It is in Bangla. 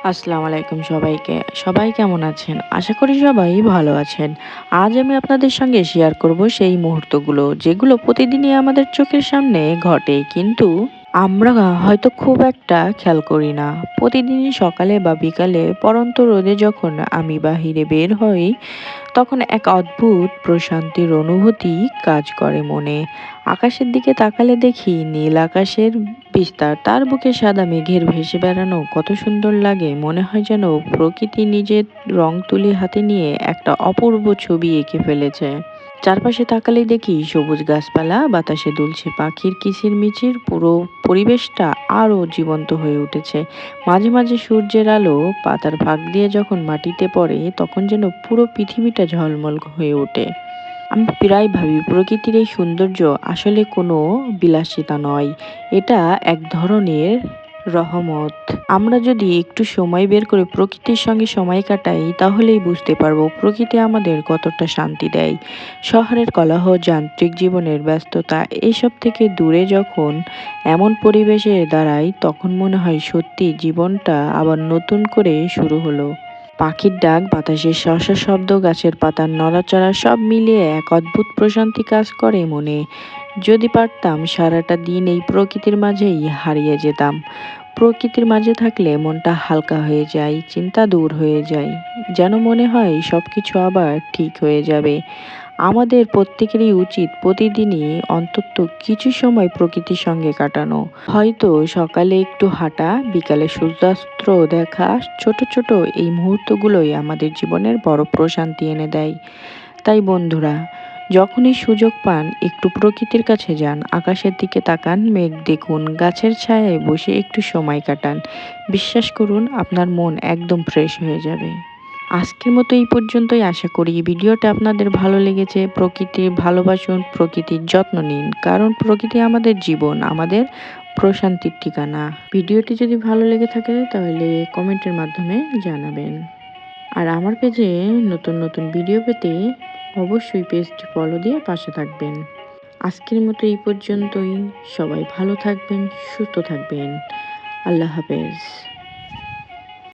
আসসালামু আলাইকুম সবাইকে। সবাই কেমন আছেন? আশা করি সবাই ভালো আছেন। আজ আমি আপনাদের সঙ্গে শেয়ার করব সেই মুহূর্তগুলো, যেগুলো প্রতিদিনই আমাদের চোখের সামনে ঘটে, কিন্তু আমরা হয়তো খুব একটা খেয়াল করি না। প্রতিদিনই সকালে বা বিকালে পড়ন্ত রোদে যখন আমি বাহিরে বের হই, তখন এক অদ্ভুত প্রশান্তির অনুভূতি কাজ করে মনে। আকাশের দিকে তাকালে দেখি নীল আকাশের বিস্তার, তার বুকে সাদা মেঘের ভেসে বেড়ানো কত সুন্দর লাগে। মনে হয় যেন প্রকৃতি নিজের রং তুলি হাতে নিয়ে একটা অপূর্ব ছবি এঁকে ফেলেছে। চারপাশে তাকালেই দেখি সবুজ গাছপালা, বাতাসে দুলছে পাখির কিচিরমিচির, পুরো পরিবেশটা আরো জীবন্ত হয়ে উঠেছে। মাঝে মাঝে সূর্যের আলো পাতার ফাঁক দিয়ে যখন মাটিতে পড়ে, তখন যেন পুরো পৃথিবীটা ঝলমল হয়ে ওঠে। আমি প্রায় ভাবি প্রকৃতির এই সৌন্দর্য আসলে কোনো বিলাসিতা নয়, এটা এক ধরনের রহমত। আমরা যদি একটু সময় বের করে প্রকৃতির সঙ্গে সময় কাটাই, তাহলেই বুঝতে পারবো প্রকৃতি আমাদের কতটা শান্তি দেয়। শহরের কোলাহল, যান্ত্রিক জীবনের ব্যস্ততা, এসব থেকে দূরে যখন এমন পরিবেশে দাঁড়াই, তখন মনে হয় সত্যি জীবনটা আবার নতুন করে শুরু হলো। পাখির ডাক, বাতাসের শস্য শব্দ, গাছের পাতার নড়াচড়া, সব মিলিয়ে এক অদ্ভুত প্রশান্তি কাজ করে মনে। যদি পারতাম সারাটা দিন এই প্রকৃতির মাঝেই হারিয়ে যেতাম। প্রকৃতির মাঝে থাকলে মনটা হালকা হয়ে যায়, চিন্তা দূর হয়ে যায়, যেন মনে হয় সবকিছু আবার ঠিক হয়ে যাবে। আমাদের প্রত্যেকেরই উচিত প্রতিদিনই অন্তত কিছু সময় প্রকৃতির সঙ্গে কাটানো। হয়তো সকালে একটু হাঁটা, বিকালে সূর্যাস্ত দেখা। ছোট ছোট এই মুহূর্তগুলোই আমাদের জীবনের বড় প্রশান্তি এনে দেয়। তাই বন্ধুরা, যখনই সুযোগ পান একটু প্রকৃতির কাছে যান, আকাশের দিকে তাকান, মেঘ দেখুন, গাছের ছায়ায় বসে একটু সময় কাটান। বিশ্বাস করুন, আপনার মন একদম ফ্রেশ হয়ে যাবে। আজকের মতো এই পর্যন্তই। আশা করি ভিডিওটা আপনাদের ভালো লেগেছে। প্রকৃতির ভালোবাসুন, প্রকৃতির যত্ন নিন, কারণ প্রকৃতি আমাদের জীবন, আমাদের প্রশান্তির ঠিকানা। ভিডিওটি যদি ভালো লেগে থাকে তাহলে কমেন্টের মাধ্যমে জানাবেন। আর আমার পেজে নতুন নতুন ভিডিও পেতে অবশ্যই পেজটি ফলো দিয়ে পাশে থাকবেন। আজকের মতো এই পর্যন্তই। সবাই ভালো থাকবেন, সুস্থ থাকবেন। আল্লাহ হাফেজ।